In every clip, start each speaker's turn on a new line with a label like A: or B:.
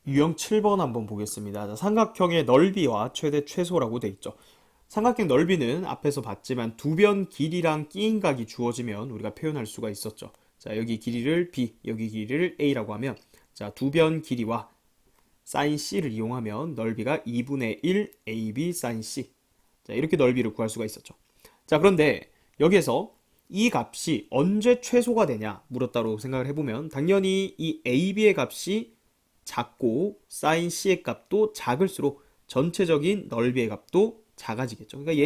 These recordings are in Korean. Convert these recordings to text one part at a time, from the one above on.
A: 유형 7번 한번 보겠습니다. 자, 삼각형의 넓이와 최대 최소라고 돼 있죠. 삼각형 넓이는 앞에서 봤지만 두 변 길이랑 끼인각이 주어지면 우리가 표현할 수가 있었죠. 자, 여기 길이를 B, 여기 길이를 A라고 하면 자, 두 변 길이와 sin C를 이용하면 넓이가 2분의 1 AB sin C. 자, 이렇게 넓이를 구할 수가 있었죠. 자, 그런데 여기에서 이 값이 언제 최소가 되냐 물었다고 생각을 해보면 당연히 이 AB의 값이 작고 sin C의 값도 작을수록 전체적인 넓이의 값도 작아지겠죠. 그러니까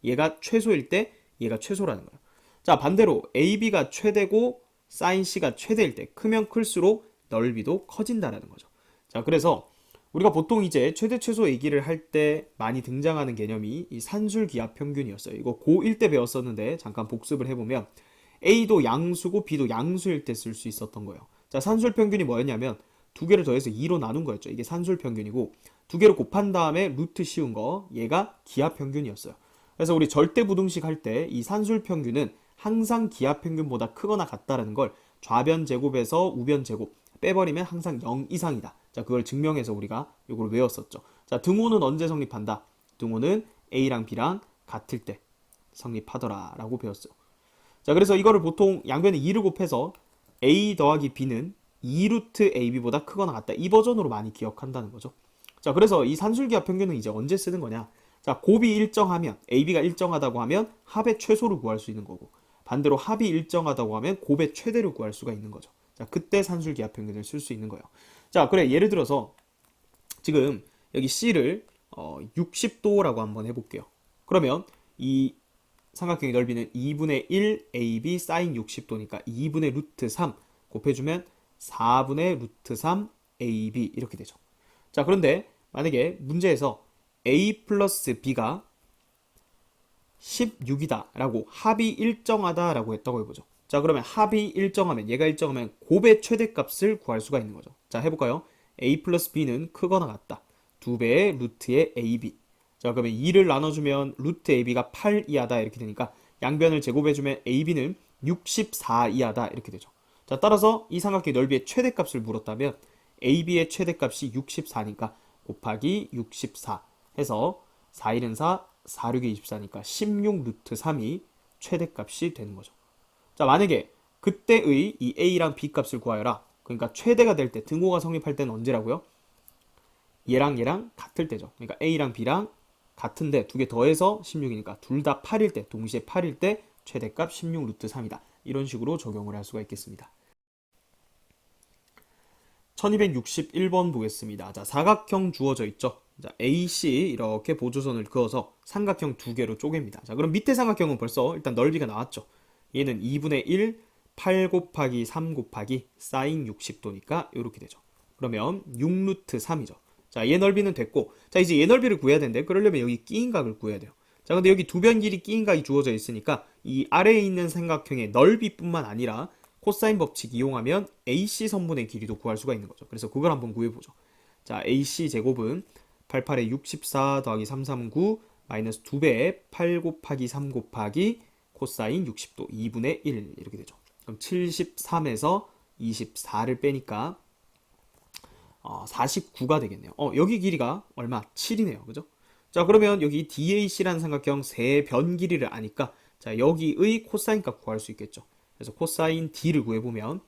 A: 얘가 최소일 때 얘가 최소라는 거예요. 자, 반대로 AB가 최대고 sin C가 최대일 때 크면 클수록 넓이도 커진다라는 거죠. 자, 그래서 우리가 보통 이제 최대 최소 얘기를 할 때 많이 등장하는 개념이 이 산술 기하 평균이었어요. 이거 고1 때 배웠었는데 잠깐 복습을 해보면 A도 양수고 B도 양수일 때 쓸 수 있었던 거예요. 자, 산술 평균이 뭐였냐면 두 개를 더해서 2로 나눈 거였죠. 이게 산술 평균이고 두 개를 곱한 다음에 루트 씌운 거 얘가 기하 평균이었어요. 그래서 우리 절대 부등식 할 때 이 산술 평균은 항상 기하 평균보다 크거나 같다라는 걸 좌변 제곱에서 우변 제곱 빼버리면 항상 0 이상이다. 자, 그걸 증명해서 우리가 이걸 외웠었죠. 자, 등호는 언제 성립한다? 등호는 A랑 B랑 같을 때 성립하더라 라고 배웠어요. 자, 그래서 이거를 보통 양변에 2를 곱해서 A 더하기 B는 2루트 AB보다 크거나 같다. 이 버전으로 많이 기억한다는 거죠. 자, 그래서 이 산술기하 평균은 이제 언제 쓰는 거냐? 자, 곱이 일정하면, AB가 일정하다고 하면 합의 최소를 구할 수 있는 거고, 반대로 합이 일정하다고 하면 곱의 최대를 구할 수가 있는 거죠. 자, 그때 산술기하 평균을 쓸 수 있는 거예요. 자, 그래, 예를 들어서 지금 여기 C를 60도라고 한번 해볼게요. 그러면 이 삼각형의 넓이는 2분의 1 AB sin 60도니까 2분의 루트 3 곱해주면 4분의 루트 3 AB 이렇게 되죠. 자, 그런데 만약에 문제에서 A 플러스 B가 16이다 라고 합이 일정하다 라고 했다고 해보죠. 자, 그러면 합이 일정하면 얘가 일정하면 곱의 최대값을 구할 수가 있는 거죠. 자, 해볼까요? A 플러스 B는 크거나 같다. 2배의 루트의 AB. 자, 그러면 2를 나눠주면 루트 AB가 8 이하다 이렇게 되니까 양변을 제곱해주면 AB는 64 이하다 이렇게 되죠. 자, 따라서 이 삼각형의 넓이의 최대값을 물었다면 AB의 최대값이 64니까 곱하기 64 해서 4, 1은 4, 4, 6이 24니까 16 루트 3이 최대값이 되는 거죠. 자, 만약에 그때의 이 A랑 B 값을 구하여라. 그러니까 최대가 될 때, 등호가 성립할 때는 언제라고요? 얘랑 같을 때죠. 그러니까 A랑 B랑 같은데 두 개 더해서 16이니까 둘 다 8일 때, 동시에 8일 때 최대값 16 루트 3이다. 이런 식으로 적용을 할 수가 있겠습니다. 1261번 보겠습니다. 자, 사각형 주어져 있죠. 자, AC 이렇게 보조선을 그어서 삼각형 두 개로 쪼갭니다. 자, 그럼 밑에 삼각형은 벌써 일단 넓이가 나왔죠. 얘는 2분의 1, 8 곱하기 3 곱하기 sin 60도니까 이렇게 되죠. 그러면 6루트 3이죠. 자, 얘 넓이는 됐고, 자, 이제 얘 넓이를 구해야 되는데, 그러려면 여기 끼인 각을 구해야 돼요. 자, 근데 여기 두 변 길이 끼인 각이 주어져 있으니까 이 아래에 있는 삼각형의 넓이뿐만 아니라 코사인 법칙 이용하면 AC 선분의 길이도 구할 수가 있는 거죠. 그래서 그걸 한번 구해보죠. 자, AC 제곱은 88에 64 더하기 339 마이너스 2배에 8 곱하기 3 곱하기 코사인 60도 2분의 1 이렇게 되죠. 그럼 73에서 24를 빼니까 49가 되겠네요. 여기 길이가 얼마? 7이네요. 그죠? 자, 그러면 여기 DAC라는 삼각형 세 변 길이를 아니까 자, 여기의 코사인 값 구할 수 있겠죠. 그래서 코사인 D를 구해보면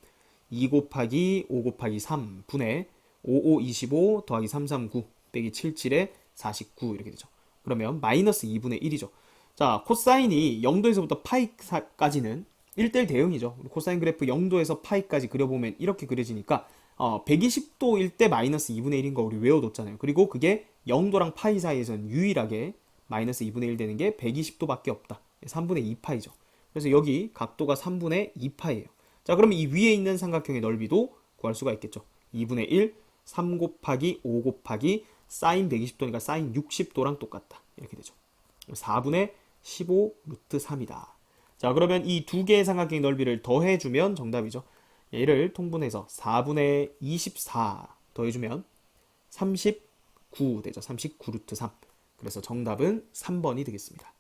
A: 2 곱하기 5 곱하기 3 분의 55 25 더하기 339 빼기 77에 49 이렇게 되죠. 그러면 마이너스 2분의 1이죠. 자, 코사인이 0도에서부터 파이까지는 1대1 대응이죠. 코사인 그래프 0도에서 파이까지 그려보면 이렇게 그려지니까 120도일 때 마이너스 2분의 1인 거 우리 외워뒀잖아요. 그리고 그게 0도랑 파이 사이에서는 유일하게 마이너스 2분의 1 되는 게 120도밖에 없다. 3분의 2파이죠. 그래서 여기 각도가 3분의 2파이예요. 자, 그러면 이 위에 있는 삼각형의 넓이도 구할 수가 있겠죠. 2분의 1, 3 곱하기 5 곱하기 사인 120도니까 사인 60도랑 똑같다. 이렇게 되죠. 4분의 15 루트 3이다. 자, 그러면 이 두 개의 삼각형의 넓이를 더해주면 정답이죠. 얘를 통분해서 4분의 24 더해주면 39 되죠. 39 루트 3. 그래서 정답은 3번이 되겠습니다.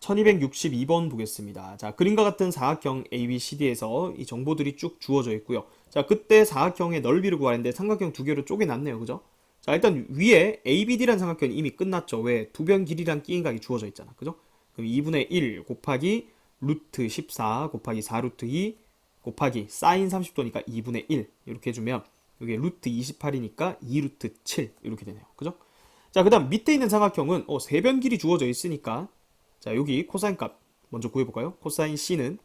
A: 1262번 보겠습니다. 자, 그림과 같은 사각형 ABCD에서 이 정보들이 쭉 주어져 있고요. 자, 그때 사각형의 넓이를 구하는데 삼각형 두 개로 쪼개놨네요. 그죠? 자, 일단 위에 ABD란 삼각형이 이미 끝났죠. 왜? 두 변 길이랑 끼인각이 주어져 있잖아. 그죠? 그럼 2분의 1 곱하기 루트 14 곱하기 4 루트 2 곱하기 사인 30도니까 2분의 1 이렇게 해주면 여기 루트 28이니까 2 루트 7 이렇게 되네요. 그죠? 자, 그 다음 밑에 있는 삼각형은 세 변 길이 주어져 있으니까 자, 여기 코사인 값 먼저 구해볼까요? 코사인 C는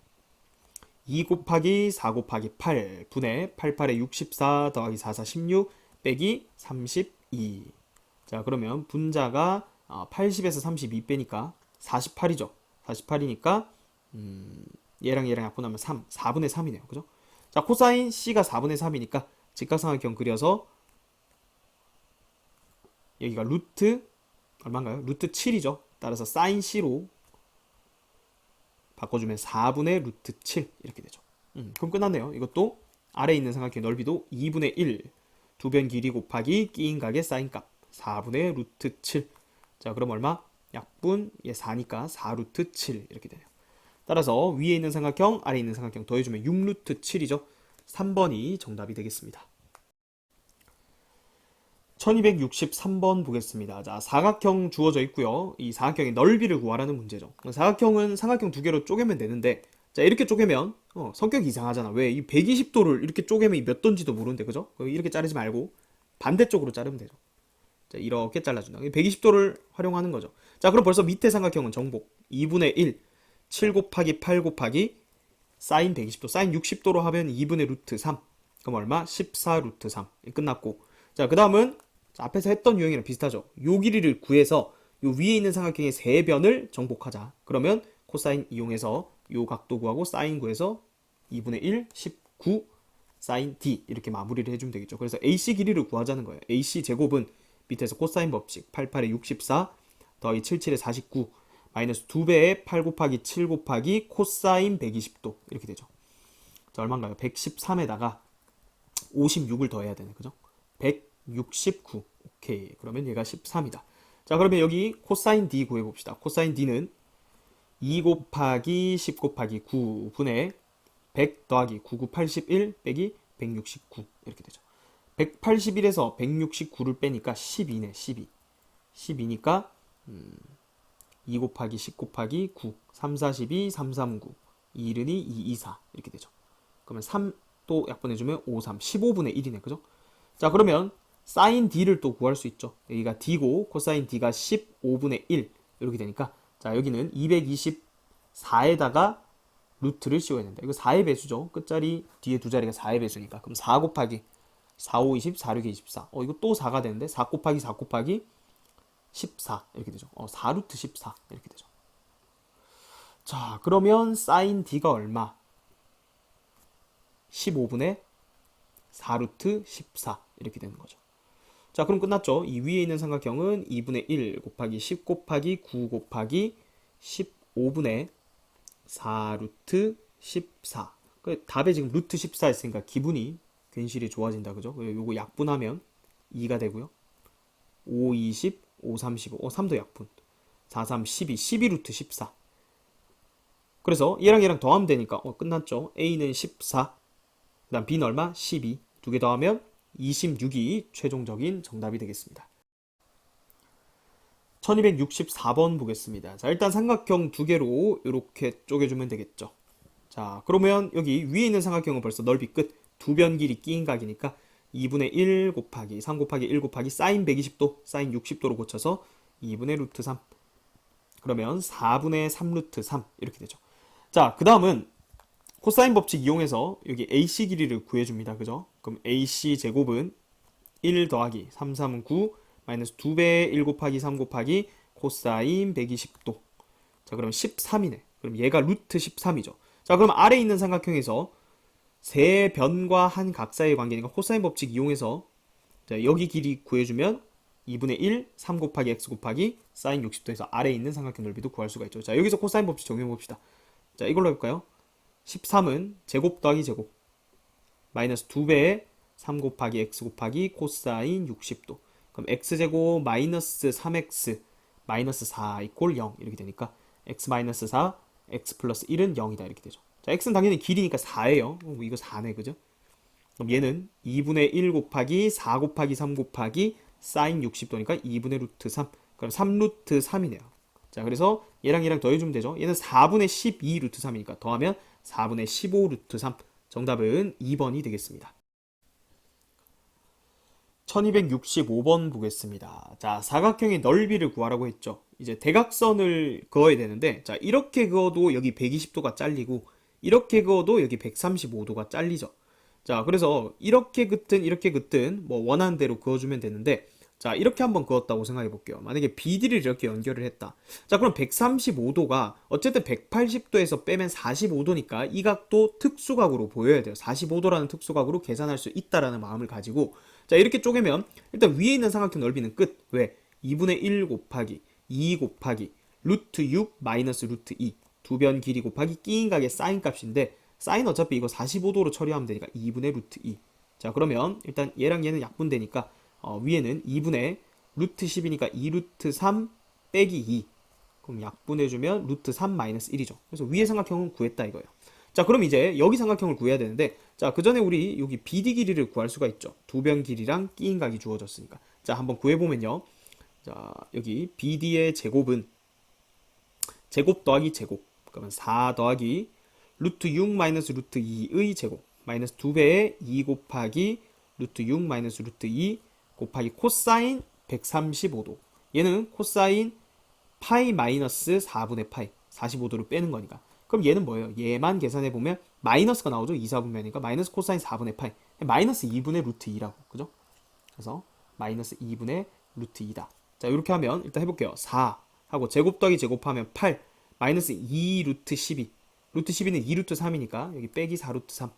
A: 2 곱하기 4 곱하기 8 분의 88에 64 더하기 4, 4, 16 빼기 32. 자, 그러면 분자가 80에서 32 빼니까 48이죠. 48이니까 얘랑 얘랑 약분하면 3, 4분의 3이네요. 그죠? 자, 코사인 C가 4분의 3이니까 직각삼각형 그려서 여기가 루트 얼마인가요? 루트 7이죠. 따라서 사인 C로 바꿔주면 4분의 루트 7 이렇게 되죠. 그럼 끝났네요. 이것도 아래에 있는 삼각형의 넓이도 2분의 1 두 변 길이 곱하기 끼인각의 사인값 4분의 루트 7. 자, 그럼 얼마? 약분 4니까 4 루트 7 이렇게 되네요. 따라서 위에 있는 삼각형 아래에 있는 삼각형 더해주면 6 루트 7이죠. 3번이 정답이 되겠습니다. 1263번 보겠습니다. 자, 사각형 주어져 있고요. 이 사각형의 넓이를 구하라는 문제죠. 사각형은 삼각형 두 개로 쪼개면 되는데, 자, 이렇게 쪼개면 성격이 이상하잖아. 왜? 이 120도를 이렇게 쪼개면 몇 도인지도 모르는데, 그죠? 이렇게 자르지 말고 반대쪽으로 자르면 되죠. 자, 이렇게 잘라준다. 120도를 활용하는 거죠. 자, 그럼 벌써 밑에 삼각형은 정복. 2분의 1, 7 곱하기 8 곱하기 사인 120도, 사인 60도로 하면 2분의 루트 3. 그럼 얼마? 14 루트 3. 끝났고. 자, 그 다음은 앞에서 했던 유형이랑 비슷하죠. 요 길이를 구해서 요 위에 있는 삼각형의 세 변을 정복하자. 그러면 코사인 이용해서 요 각도 구하고 사인 구해서 2분의 1, 19 사인 D 이렇게 마무리를 해주면 되겠죠. 그래서 AC 길이를 구하자는 거예요. AC 제곱은 밑에서 코사인 법칙 88에 64 더하기 77에 49 마이너스 2배에 8 곱하기 7 곱하기 코사인 120도 이렇게 되죠. 자, 얼마인가요? 113에다가 56을 더해야 되네. 그죠? 169. 오케이. 그러면 얘가 13이다. 자, 그러면 여기 코사인 D 구해봅시다. 코사인 D는 2 곱하기 10 곱하기 9분의 100 더하기 99, 81 빼기 169 이렇게 되죠. 181에서 169를 빼니까 12네. 12. 12니까 2 곱하기 10 곱하기 9, 3, 4, 12, 3, 3, 9 2, 1이 2, 2, 4 이렇게 되죠. 그러면 3 또 약분해주면 5, 3, 15분의 1이네. 그죠? 자, 그러면 사인 D를 또 구할 수 있죠. 여기가 D고 코사인 D가 15분의 1 이렇게 되니까 자, 여기는 224에다가 루트를 씌워야 된다. 이거 4의 배수죠. 끝자리 뒤에 두 자리가 4의 배수니까. 그럼 4 곱하기 4, 5, 20, 4, 6, 24. 이거 또 4가 되는데 4 곱하기 4 곱하기 14 이렇게 되죠. 4 루트 14 이렇게 되죠. 자, 그러면 사인 D가 얼마? 15분의 4 루트 14 이렇게 되는 거죠. 자, 그럼 끝났죠. 이 위에 있는 삼각형은 2분의 1 곱하기 10 곱하기 9 곱하기 15분의 4 루트 14. 답에 지금 루트 14 있으니까 기분이 괜시리 좋아진다. 그죠? 요거 약분하면 2가 되고요. 5, 20, 5, 35. 3도 약분. 4, 3, 12. 12 루트 14. 그래서 얘랑 얘랑 더하면 되니까 끝났죠. A는 14. 그 다음 B는 얼마? 12. 두 개 더하면 26이 최종적인 정답이 되겠습니다. 1264번 보겠습니다. 자, 일단 삼각형 두 개로 이렇게 쪼개주면 되겠죠. 자, 그러면 여기 위에 있는 삼각형은 벌써 넓이 끝. 두 변 길이 끼인 각이니까 2분의 1 곱하기 3 곱하기 1 곱하기 사인 120도, 사인 60도로 고쳐서 2분의 루트 3. 그러면 4분의 3 루트 3 이렇게 되죠. 자, 그 다음은 코사인 법칙 이용해서 여기 AC 길이를 구해줍니다. 그죠? 그럼 AC 제곱은 1 더하기 3, 3은 9 마이너스 2배 1 곱하기 3 곱하기 코사인 120도. 자, 그럼 13이네. 그럼 얘가 루트 13이죠. 자, 그럼 아래에 있는 삼각형에서 세 변과 한 각 사이의 관계니까 코사인 법칙 이용해서 자, 여기 길이 구해주면 2분의 1, 3 곱하기 x 곱하기 사인 60도에서 아래에 있는 삼각형 넓이도 구할 수가 있죠. 자, 여기서 코사인 법칙 적용해봅시다. 자, 이걸로 해볼까요? 13은 제곱 더하기 제곱 마이너스 2배에 3 곱하기 x 곱하기 코사인 60도. 그럼 x제곱 마이너스 3x 마이너스 4 이꼴 0 이렇게 되니까 x-4, x 플러스 1은 0이다. 이렇게 되죠. 자, x는 당연히 길이니까 4예요. 이거 4네, 그죠? 그럼 얘는 2분의 1 곱하기 4 곱하기 3 곱하기 사인 60도니까 2분의 루트 3. 그럼 3 루트 3이네요. 자, 그래서 얘랑 더해주면 되죠. 얘는 4분의 12 루트 3이니까 더하면 4분의 15 루트 3. 정답은 2번이 되겠습니다. 1265번 보겠습니다. 자, 사각형의 넓이를 구하라고 했죠. 이제 대각선을 그어야 되는데, 자, 이렇게 그어도 여기 120도가 잘리고, 이렇게 그어도 여기 135도가 잘리죠. 자, 그래서 이렇게 긋든 뭐 원하는 대로 그어주면 되는데, 자, 이렇게 한번 그었다고 생각해 볼게요. 만약에 BD를 이렇게 연결을 했다. 자, 그럼 135도가 어쨌든 180도에서 빼면 45도니까 이 각도 특수각으로 보여야 돼요. 45도라는 특수각으로 계산할 수 있다라는 마음을 가지고, 자, 이렇게 쪼개면 일단 위에 있는 삼각형 넓이는 끝. 왜? 2분의 1 곱하기 2 곱하기 루트 6 마이너스 루트 2 두 변 길이 곱하기 끼인 각의 사인 값인데, 사인 어차피 이거 45도로 처리하면 되니까 2분의 루트 2. 자, 그러면 일단 얘랑 얘는 약분되니까 위에는 2분의 루트 10이니까 2 루트 3 빼기 2. 그럼 약분해주면 루트 3 마이너스 1이죠. 그래서 위의 삼각형은 구했다 이거예요. 자, 그럼 이제 여기 삼각형을 구해야 되는데, 자, 그 전에 우리 여기 BD 길이를 구할 수가 있죠. 두 변 길이랑 끼인 각이 주어졌으니까. 자, 한번 구해보면요. 자, 여기 BD의 제곱은 제곱 더하기 제곱. 그러면 4 더하기 루트 6 마이너스 루트 2의 제곱. 마이너스 2배의 2 곱하기 루트 6 마이너스 루트 2 곱하기 코사인 135도. 얘는 코사인 파이 마이너스 4분의 파이. 45도를 빼는 거니까. 그럼 얘는 뭐예요? 얘만 계산해보면 마이너스가 나오죠. 2, 4분면이니까 마이너스 코사인 4분의 파이. 마이너스 2분의 루트 2라고. 그죠? 그래서 마이너스 2분의 루트 2다. 자, 이렇게 하면 일단 해볼게요. 4 하고 제곱 더하기 제곱하면 8 마이너스 2 루트 12. 루트 12는 2 루트 3이니까 여기 빼기 4 루트 3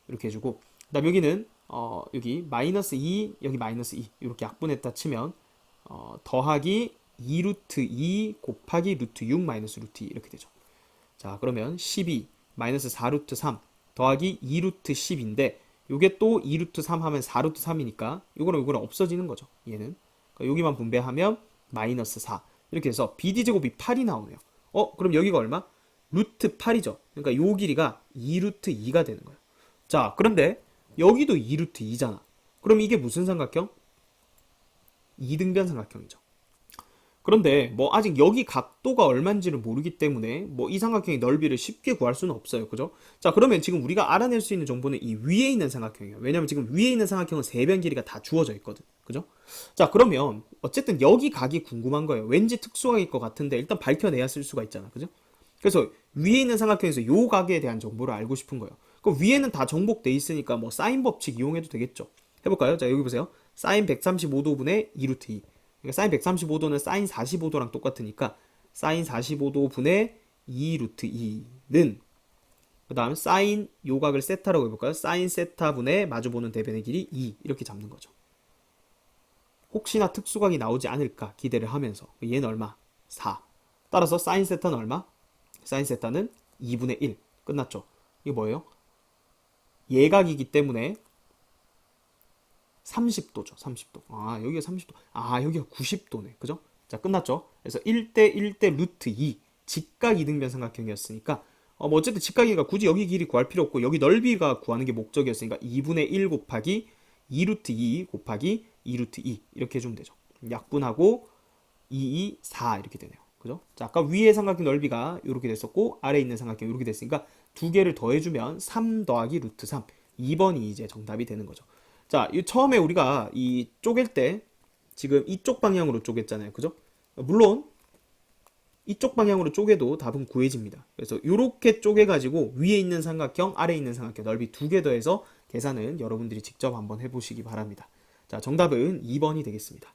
A: 이렇게 해주고, 그 다음 여기는 여기 마이너스 2 여기 마이너스 2 이렇게 약분했다 치면 더하기 2 루트 2 곱하기 루트 6 마이너스 루트 2 이렇게 되죠. 자, 그러면 12 마이너스 4 루트 3 더하기 2 루트 10인데 요게 또 2 루트 3 하면 4 루트 3이니까 요거는 없어지는 거죠. 얘는 그러니까 여기만 분배하면 마이너스 4 이렇게 해서 BD제곱이 8이 나오네요. 그럼 여기가 얼마? 루트 8이죠. 그러니까 요 길이가 2 루트 2가 되는 거예요. 자, 그런데 여기도 2 루트 2잖아. 그럼 이게 무슨 삼각형? 2등변 삼각형이죠. 그런데 뭐 아직 여기 각도가 얼마인지를 모르기 때문에 뭐 이 삼각형의 넓이를 쉽게 구할 수는 없어요. 그죠? 자, 그러면 지금 우리가 알아낼 수 있는 정보는 이 위에 있는 삼각형이에요. 왜냐면 지금 위에 있는 삼각형은 세 변 길이가 다 주어져 있거든. 그죠? 자, 그러면 어쨌든 여기 각이 궁금한 거예요. 왠지 특수각일 것 같은데 일단 밝혀내야 쓸 수가 있잖아. 그죠? 그래서 위에 있는 삼각형에서 요 각에 대한 정보를 알고 싶은 거예요. 그럼 위에는 다 정복돼 있으니까 뭐 사인 법칙 이용해도 되겠죠. 해볼까요? 자, 여기 보세요. 사인 135도분의 2 루트 2. 그러니까 사인 135도는 사인 45도랑 똑같으니까 사인 45도 분의 2 루트 2는 그 다음 사인 요각을 세타라고 해볼까요? 사인 세타 분의 마주보는 대변의 길이 2 이렇게 잡는 거죠. 혹시나 특수각이 나오지 않을까 기대를 하면서 얘는 얼마? 4. 따라서 사인 세타는 얼마? 사인 세타는 2분의 1. 끝났죠. 이게 뭐예요? 예각이기 때문에 30도죠. 30도. 아, 여기가 30도. 아, 여기가 90도네. 그죠? 자, 끝났죠? 그래서 1대 1대 루트 2. 직각 이등변 삼각형이었으니까 뭐 어쨌든 직각이니까 굳이 여기 길이 구할 필요 없고 여기 넓이가 구하는 게 목적이었으니까 2분의 1 곱하기 2 루트 2 곱하기 2 루트 2 이렇게 해주면 되죠. 약분하고 2, 4 이렇게 되네요. 그죠? 자, 아까 위에 삼각형 넓이가 이렇게 됐었고 아래에 있는 삼각형 이렇게 됐으니까 두 개를 더해주면 3 더하기 루트 3. 2번이 이제 정답이 되는 거죠. 자, 처음에 우리가 이 쪼갤 때 지금 이쪽 방향으로 쪼갰잖아요. 그죠? 물론 이쪽 방향으로 쪼개도 답은 구해집니다. 그래서 이렇게 쪼개가지고 위에 있는 삼각형, 아래에 있는 삼각형 넓이 두 개 더해서 계산은 여러분들이 직접 한번 해보시기 바랍니다. 자, 정답은 2번이 되겠습니다.